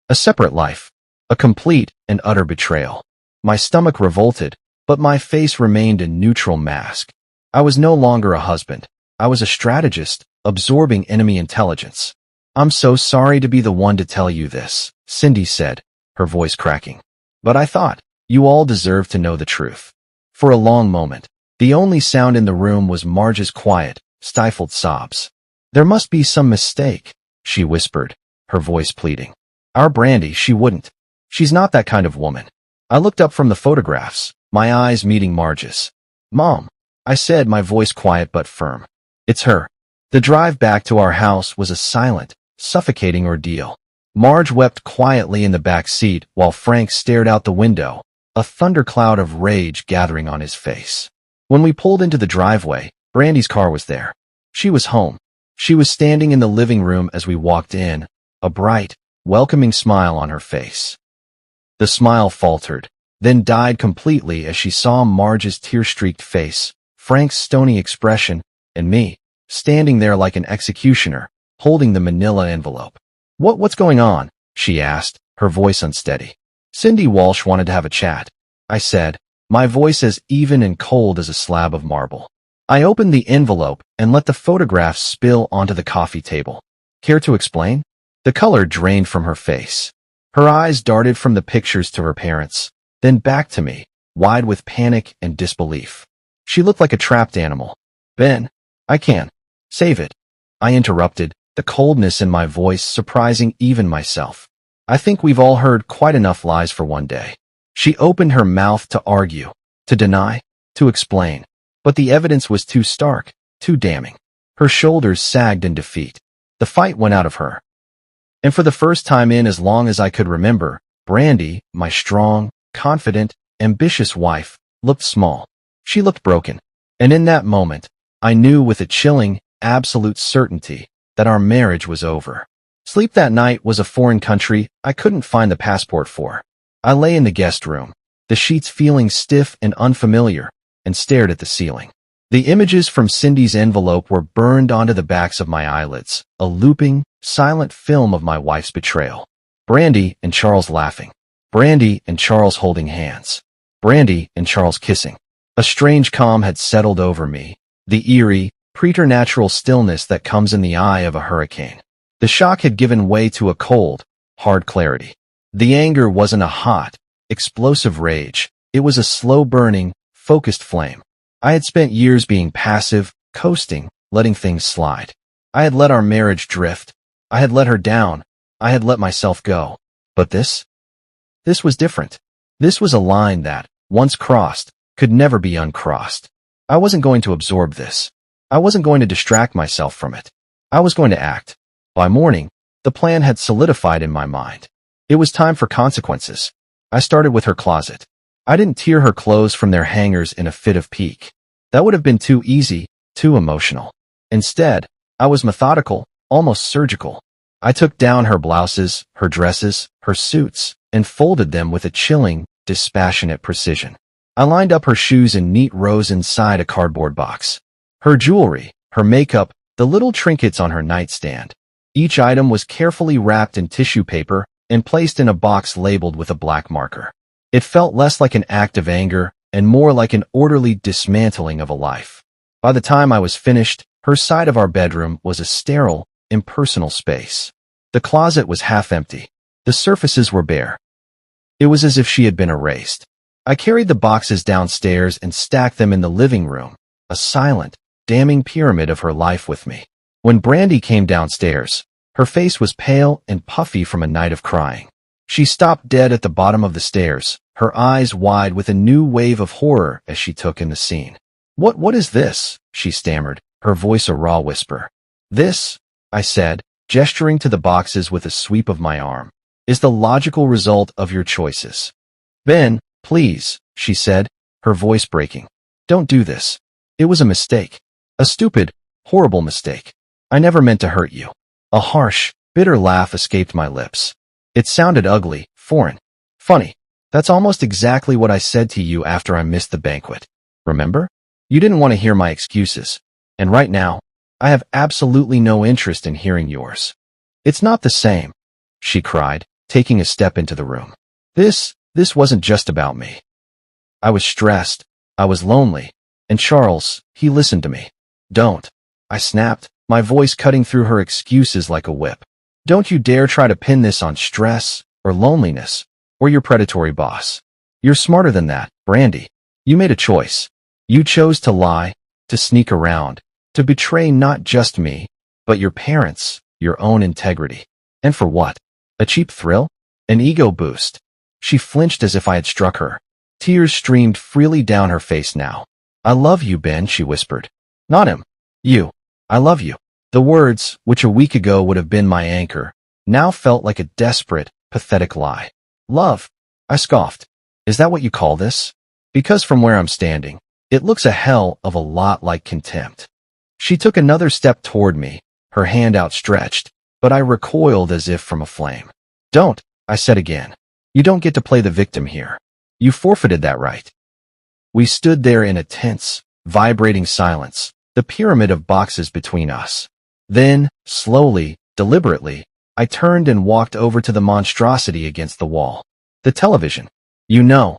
A separate life. A complete and utter betrayal. My stomach revolted, but my face remained a neutral mask. I was no longer a husband. I was a strategist, absorbing enemy intelligence. I'm so sorry to be the one to tell you this, Cindy said, her voice cracking. But I thought, you all deserve to know the truth. For a long moment, the only sound in the room was Marge's quiet, stifled sobs. There must be some mistake, she whispered, her voice pleading. Our Brandy, she wouldn't. She's not that kind of woman. I looked up from the photographs, my eyes meeting Marge's. Mom, I said, my voice quiet but firm. It's her. The drive back to our house was a silent, suffocating ordeal. Marge wept quietly in the back seat while Frank stared out the window, a thundercloud of rage gathering on his face. When we pulled into the driveway, Brandy's car was there. She was home. She was standing in the living room as we walked in, a bright, welcoming smile on her face. The smile faltered, then died completely as she saw Marge's tear-streaked face, Frank's stony expression, and me, standing there like an executioner, holding the manila envelope. What's going on? She asked, her voice unsteady. Cindy Walsh wanted to have a chat, I said, my voice as even and cold as a slab of marble. I opened the envelope and let the photographs spill onto the coffee table. Care to explain? The color drained from her face. Her eyes darted from the pictures to her parents, then back to me, wide with panic and disbelief. She looked like a trapped animal. Ben, I can't. Save it. I interrupted, the coldness in my voice surprising even myself. I think we've all heard quite enough lies for one day. She opened her mouth to argue, to deny, to explain. But the evidence was too stark, too damning. Her shoulders sagged in defeat. The fight went out of her. And for the first time in as long as I could remember, Brandy, my strong, confident, ambitious wife, looked small. She looked broken. And in that moment, I knew with a chilling, absolute certainty that our marriage was over. Sleep that night was a foreign country I couldn't find the passport for. I lay in the guest room, the sheets feeling stiff and unfamiliar, and stared at the ceiling. The images from Cindy's envelope were burned onto the backs of my eyelids, a looping, silent film of my wife's betrayal. Brandy and Charles laughing. Brandy and Charles holding hands. Brandy and Charles kissing. A strange calm had settled over me, the eerie, preternatural stillness that comes in the eye of a hurricane. The shock had given way to a cold, hard clarity. The anger wasn't a hot, explosive rage. It was a slow-burning, focused flame. I had spent years being passive, coasting, letting things slide. I had let our marriage drift. I had let her down. I had let myself go. But this was different. This was a line that, once crossed, could never be uncrossed. I wasn't going to absorb this. I wasn't going to distract myself from it. I was going to act. By morning, the plan had solidified in my mind. It was time for consequences. I started with her closet. I didn't tear her clothes from their hangers in a fit of pique. That would have been too easy, too emotional. Instead, I was methodical, almost surgical. I took down her blouses, her dresses, her suits, and folded them with a chilling, dispassionate precision. I lined up her shoes in neat rows inside a cardboard box. Her jewelry, her makeup, the little trinkets on her nightstand. Each item was carefully wrapped in tissue paper and placed in a box labeled with a black marker. It felt less like an act of anger and more like an orderly dismantling of a life. By the time I was finished, her side of our bedroom was a sterile, impersonal space. The closet was half empty. The surfaces were bare. It was as if she had been erased. I carried the boxes downstairs and stacked them in the living room, a silent, damning pyramid of her life with me. When Brandy came downstairs, her face was pale and puffy from a night of crying. She stopped dead at the bottom of the stairs, her eyes wide with a new wave of horror as she took in the scene. What is this?" she stammered, her voice a raw whisper. "This," I said, gesturing to the boxes with a sweep of my arm, "is the logical result of your choices." "Ben, please," she said, her voice breaking. "Don't do this. It was a mistake. A stupid, horrible mistake. I never meant to hurt you." A harsh, bitter laugh escaped my lips. It sounded ugly, foreign, funny. "That's almost exactly what I said to you after I missed the banquet. Remember? You didn't want to hear my excuses. And right now, I have absolutely no interest in hearing yours." "It's not the same," she cried, taking a step into the room. This wasn't just about me. I was stressed, I was lonely, and Charles, he listened to me. "Don't," I snapped, my voice cutting through her excuses like a whip. "Don't you dare try to pin this on stress, or loneliness, or your predatory boss. You're smarter than that, Brandy. You made a choice. You chose to lie, to sneak around, to betray not just me, but your parents, your own integrity. And for what? A cheap thrill? An ego boost?" She flinched as if I had struck her. Tears streamed freely down her face now. "I love you, Ben," she whispered. "Not him. You. I love you." The words, which a week ago would have been my anchor, now felt like a desperate, pathetic lie. "Love?" I scoffed. "Is that what you call this?" Because from where I'm standing, it looks a hell of a lot like contempt. She took another step toward me, her hand outstretched, but I recoiled as if from a flame. "Don't," I said again. "You don't get to play the victim here. You forfeited that right." We stood there in a tense, vibrating silence, the pyramid of boxes between us. Then, slowly, deliberately, I turned and walked over to the monstrosity against the wall. "The television. You know,"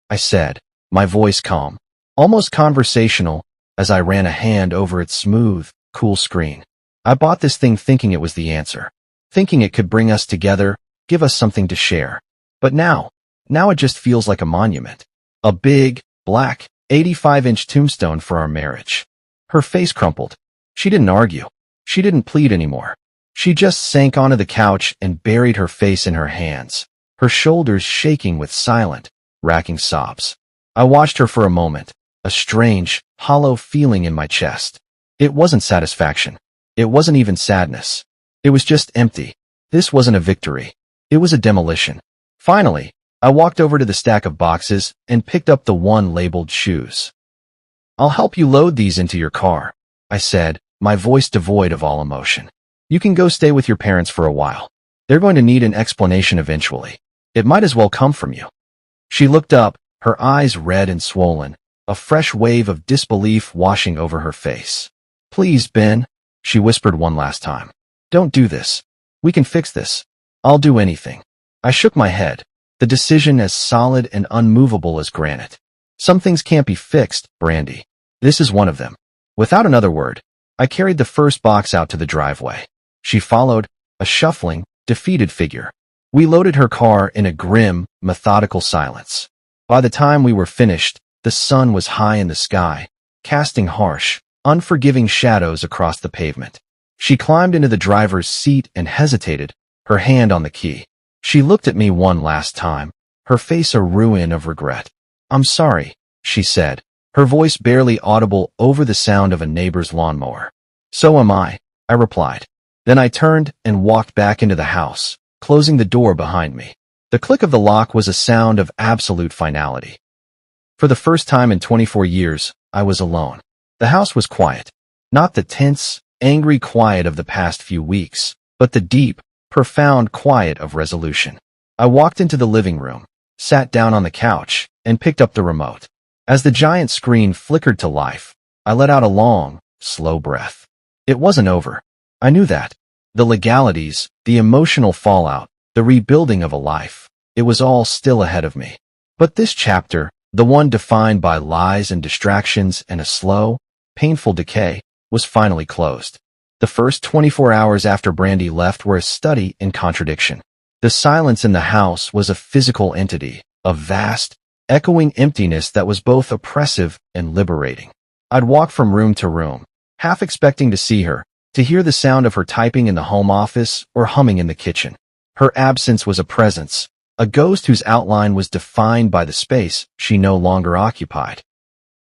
I said, my voice calm, almost conversational, as I ran a hand over its smooth, cool screen. I bought this thing thinking it was the answer, thinking it could bring us together, give us something to share. But now it just feels like a monument. A big, black, 85-inch tombstone for our marriage. Her face crumpled. She didn't argue. She didn't plead anymore. She just sank onto the couch and buried her face in her hands, her shoulders shaking with silent, racking sobs. I watched her for a moment, a strange, hollow feeling in my chest. It wasn't satisfaction. It wasn't even sadness. It was just empty. This wasn't a victory. It was a demolition. Finally, I walked over to the stack of boxes and picked up the one labeled shoes. "I'll help you load these into your car," I said, my voice devoid of all emotion. "You can go stay with your parents for a while. They're going to need an explanation eventually. It might as well come from you." She looked up, her eyes red and swollen, a fresh wave of disbelief washing over her face. "Please, Ben," she whispered one last time. "Don't do this. We can fix this. I'll do anything." I shook my head, the decision as solid and unmovable as granite. "Some things can't be fixed, Brandy. This is one of them." Without another word, I carried the first box out to the driveway. She followed, a shuffling, defeated figure. We loaded her car in a grim, methodical silence. By the time we were finished, the sun was high in the sky, casting harsh, unforgiving shadows across the pavement. She climbed into the driver's seat and hesitated, her hand on the key. She looked at me one last time, her face a ruin of regret. "I'm sorry," she said, her voice barely audible over the sound of a neighbor's lawnmower. "So am I," I replied. Then I turned and walked back into the house, closing the door behind me. The click of the lock was a sound of absolute finality. For the first time in 24 years, I was alone. The house was quiet. Not the tense, angry quiet of the past few weeks, but the deep, profound quiet of resolution. I walked into the living room, sat down on the couch, and picked up the remote. As the giant screen flickered to life, I let out a long, slow breath. It wasn't over. I knew that. The legalities, the emotional fallout, the rebuilding of a life, it was all still ahead of me. But this chapter, the one defined by lies and distractions and a slow, painful decay, was finally closed. The first 24 hours after Brandy left were a study in contradiction. The silence in the house was a physical entity, a vast, echoing emptiness that was both oppressive and liberating. I'd walk from room to room, half expecting to see her, to hear the sound of her typing in the home office or humming in the kitchen. Her absence was a presence, a ghost whose outline was defined by the space she no longer occupied.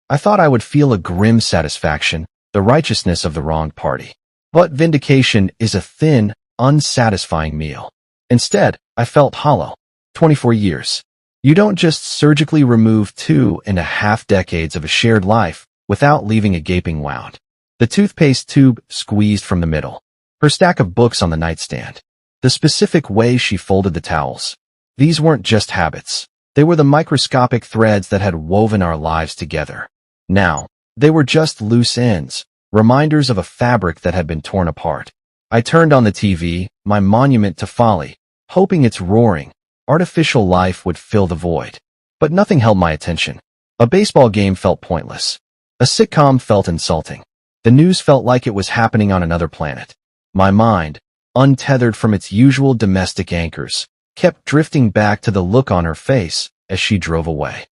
I thought I would feel a grim satisfaction, the righteousness of the wronged party. But vindication is a thin, unsatisfying meal. Instead, I felt hollow. 24 years. You don't just surgically remove 2.5 decades of a shared life without leaving a gaping wound. The toothpaste tube squeezed from the middle. Her stack of books on the nightstand. The specific way she folded the towels. These weren't just habits. They were the microscopic threads that had woven our lives together. Now, they were just loose ends, reminders of a fabric that had been torn apart. I turned on the TV, my monument to folly, hoping its roaring, artificial life would fill the void. But nothing held my attention. A baseball game felt pointless. A sitcom felt insulting. The news felt like it was happening on another planet. My mind, untethered from its usual domestic anchors, kept drifting back to the look on her face as she drove away.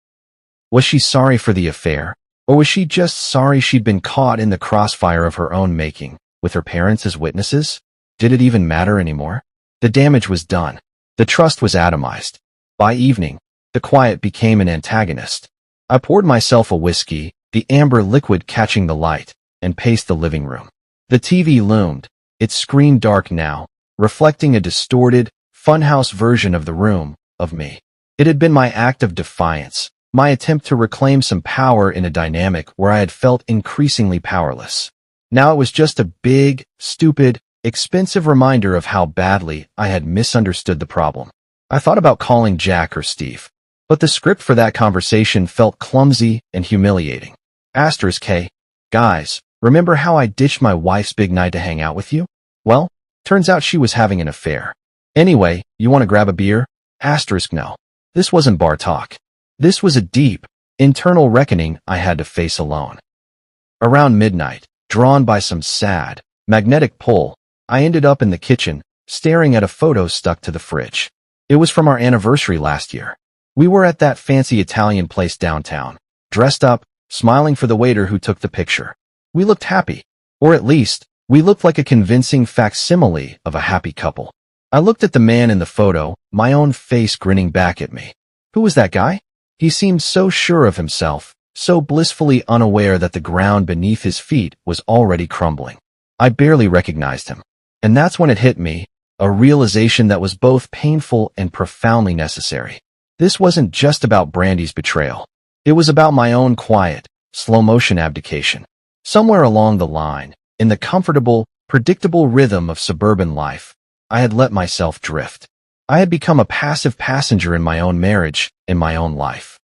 Was she sorry for the affair? Or was she just sorry she'd been caught in the crossfire of her own making, with her parents as witnesses? Did it even matter anymore? The damage was done. The trust was atomized. By evening, the quiet became an antagonist. I poured myself a whiskey, the amber liquid catching the light, and paced the living room. The TV loomed, its screen dark now, reflecting a distorted, funhouse version of the room, of me. It had been my act of defiance, my attempt to reclaim some power in a dynamic where I had felt increasingly powerless. Now it was just a big, stupid, expensive reminder of how badly I had misunderstood the problem. I thought about calling Jack or Steve, but the script for that conversation felt clumsy and humiliating. K. Guys, remember how I ditched my wife's big night to hang out with you? Well, turns out she was having an affair. Anyway, you want to grab a beer? No. This wasn't bar talk. This was a deep, internal reckoning I had to face alone. Around midnight, drawn by some sad, magnetic pull, I ended up in the kitchen, staring at a photo stuck to the fridge. It was from our anniversary last year. We were at that fancy Italian place downtown, dressed up, smiling for the waiter who took the picture. We looked happy, or at least, we looked like a convincing facsimile of a happy couple. I looked at the man in the photo, my own face grinning back at me. Who was that guy? He seemed so sure of himself, so blissfully unaware that the ground beneath his feet was already crumbling. I barely recognized him. And that's when it hit me, a realization that was both painful and profoundly necessary. This wasn't just about Brandy's betrayal. It was about my own quiet, slow-motion abdication. Somewhere along the line, in the comfortable, predictable rhythm of suburban life, I had let myself drift. I had become a passive passenger in my own marriage, in my own life.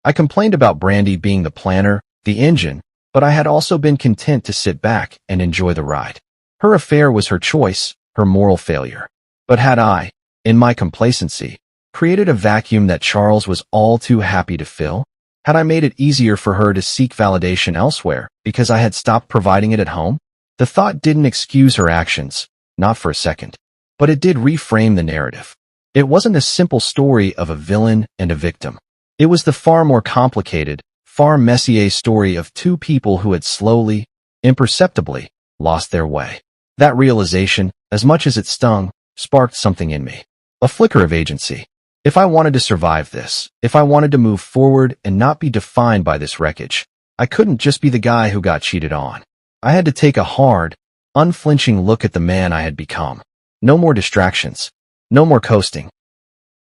I complained about Brandy being the planner, the engine, but I had also been content to sit back and enjoy the ride. Her affair was her choice, her moral failure. But had I, in my complacency, created a vacuum that Charles was all too happy to fill? Had I made it easier for her to seek validation elsewhere because I had stopped providing it at home? The thought didn't excuse her actions, not for a second. But it did reframe the narrative. It wasn't a simple story of a villain and a victim. It was the far more complicated, far messier story of two people who had slowly, imperceptibly, lost their way. That realization, as much as it stung, sparked something in me. A flicker of agency. If I wanted to survive this, if I wanted to move forward and not be defined by this wreckage, I couldn't just be the guy who got cheated on. I had to take a hard, unflinching look at the man I had become. No more distractions. No more coasting.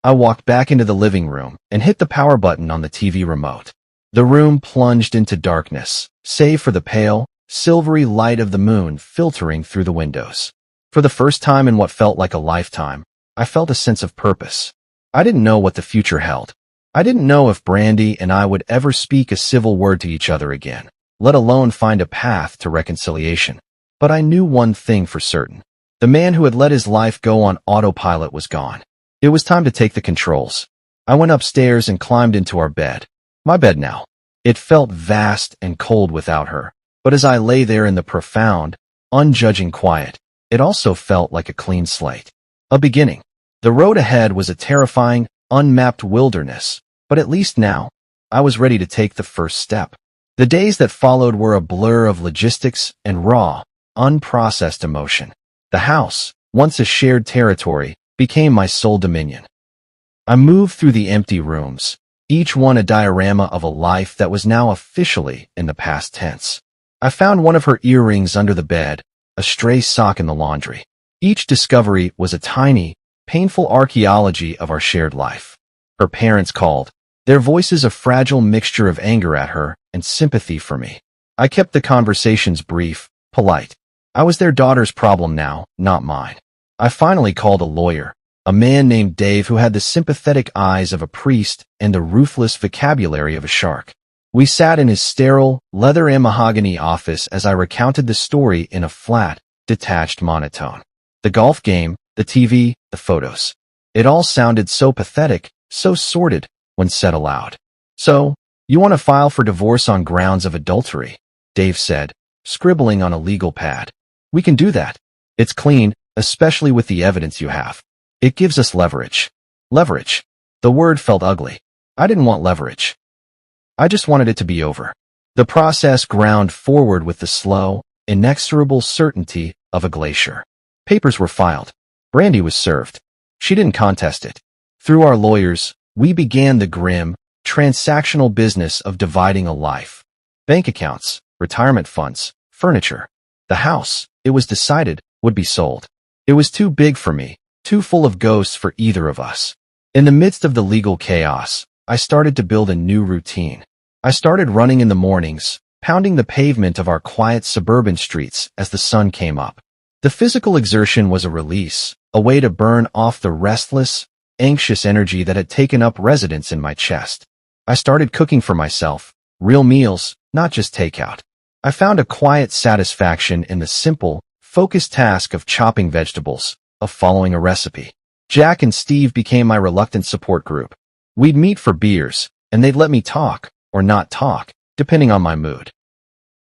I walked back into the living room and hit the power button on the TV remote. The room plunged into darkness, save for the pale, silvery light of the moon filtering through the windows. For the first time in what felt like a lifetime, I felt a sense of purpose. I didn't know what the future held. I didn't know if Brandy and I would ever speak a civil word to each other again, let alone find a path to reconciliation. But I knew one thing for certain. The man who had let his life go on autopilot was gone. It was time to take the controls. I went upstairs and climbed into our bed. My bed now. It felt vast and cold without her, but as I lay there in the profound, unjudging quiet, it also felt like a clean slate. A beginning. The road ahead was a terrifying, unmapped wilderness, but at least now, I was ready to take the first step. The days that followed were a blur of logistics and raw, unprocessed emotion. The house, once a shared territory, became my sole dominion. I moved through the empty rooms, each one a diorama of a life that was now officially in the past tense. I found one of her earrings under the bed, a stray sock in the laundry. Each discovery was a tiny, painful archaeology of our shared life. Her parents called, their voices a fragile mixture of anger at her and sympathy for me. I kept the conversations brief, polite. I was their daughter's problem now, not mine. I finally called a lawyer, a man named Dave who had the sympathetic eyes of a priest and the ruthless vocabulary of a shark. We sat in his sterile, leather and mahogany office as I recounted the story in a flat, detached monotone. The golf game, the TV, the photos. It all sounded so pathetic, so sordid, when said aloud. So, you want to file for divorce on grounds of adultery? Dave said, scribbling on a legal pad. We can do that. It's clean, especially with the evidence you have. It gives us leverage. Leverage. The word felt ugly. I didn't want leverage. I just wanted it to be over. The process ground forward with the slow, inexorable certainty of a glacier. Papers were filed. Brandy was served. She didn't contest it. Through our lawyers, we began the grim, transactional business of dividing a life. Bank accounts, retirement funds, furniture. The house, it was decided, would be sold. It was too big for me, too full of ghosts for either of us. In the midst of the legal chaos, I started to build a new routine. I started running in the mornings, pounding the pavement of our quiet suburban streets as the sun came up. The physical exertion was a release, a way to burn off the restless, anxious energy that had taken up residence in my chest. I started cooking for myself, real meals, not just takeout. I found a quiet satisfaction in the simple, focused task of chopping vegetables, of following a recipe. Jack and Steve became my reluctant support group. We'd meet for beers, and they'd let me talk, or not talk, depending on my mood.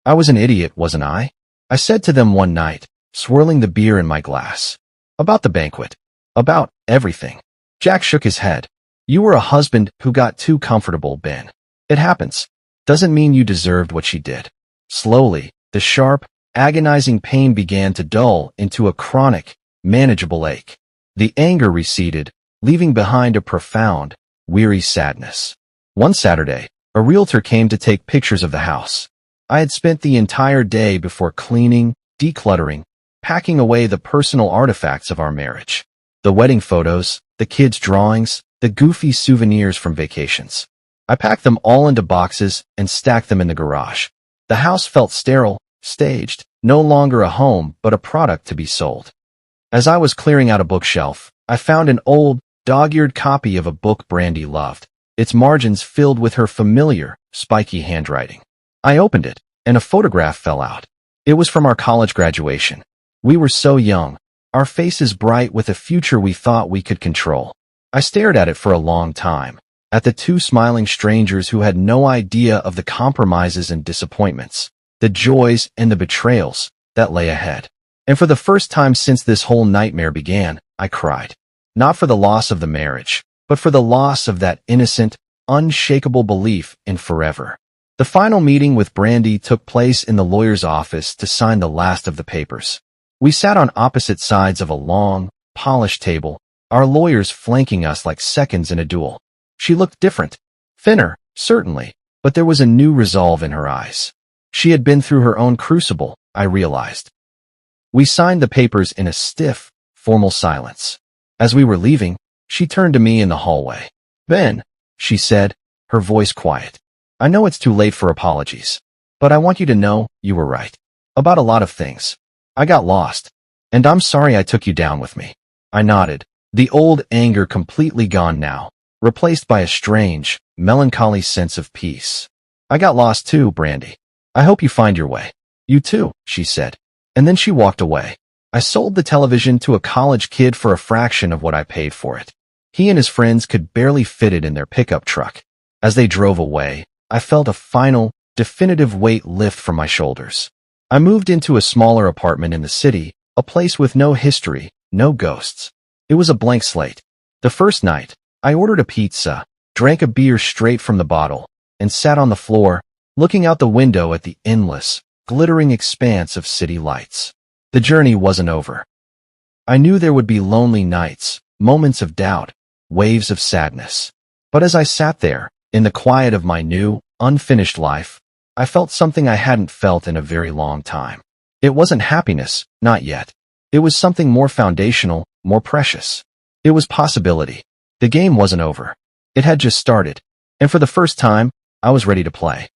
I was an idiot, wasn't I? I said to them one night, swirling the beer in my glass. About the banquet. About everything. Jack shook his head. You were a husband who got too comfortable, Ben. It happens. Doesn't mean you deserved what she did. Slowly, the sharp, agonizing pain began to dull into a chronic, manageable ache. The anger receded, leaving behind a profound, weary sadness. One Saturday, a realtor came to take pictures of the house. I had spent the entire day before cleaning, decluttering, packing away the personal artifacts of our marriage. The wedding photos, the kids' drawings, the goofy souvenirs from vacations. I packed them all into boxes and stacked them in the garage. The house felt sterile, staged, no longer a home but a product to be sold. As I was clearing out a bookshelf, I found an old, dog-eared copy of a book Brandy loved, its margins filled with her familiar, spiky handwriting. I opened it, and a photograph fell out. It was from our college graduation. We were so young, our faces bright with a future we thought we could control. I stared at it for a long time, at the two smiling strangers who had no idea of the compromises and disappointments, the joys and the betrayals that lay ahead. And for the first time since this whole nightmare began, I cried. Not for the loss of the marriage, but for the loss of that innocent, unshakable belief in forever. The final meeting with Brandy took place in the lawyer's office to sign the last of the papers. We sat on opposite sides of a long, polished table, our lawyers flanking us like seconds in a duel. She looked different, thinner, certainly, but there was a new resolve in her eyes. She had been through her own crucible, I realized. We signed the papers in a stiff, formal silence. As we were leaving, she turned to me in the hallway. Ben, she said, her voice quiet. I know it's too late for apologies, but I want you to know you were right. About a lot of things. I got lost, and I'm sorry I took you down with me. I nodded, the old anger completely gone now, replaced by a strange, melancholy sense of peace. I got lost too, Brandy. I hope you find your way. You too, she said. And then she walked away. I sold the television to a college kid for a fraction of what I paid for it. He and his friends could barely fit it in their pickup truck. As they drove away, I felt a final, definitive weight lift from my shoulders. I moved into a smaller apartment in the city, a place with no history, no ghosts. It was a blank slate. The first night, I ordered a pizza, drank a beer straight from the bottle, and sat on the floor, looking out the window at the endless, glittering expanse of city lights. The journey wasn't over. I knew there would be lonely nights, moments of doubt, waves of sadness. But as I sat there, in the quiet of my new, unfinished life, I felt something I hadn't felt in a very long time. It wasn't happiness, not yet. It was something more foundational, more precious. It was possibility. The game wasn't over. It had just started. And for the first time, I was ready to play.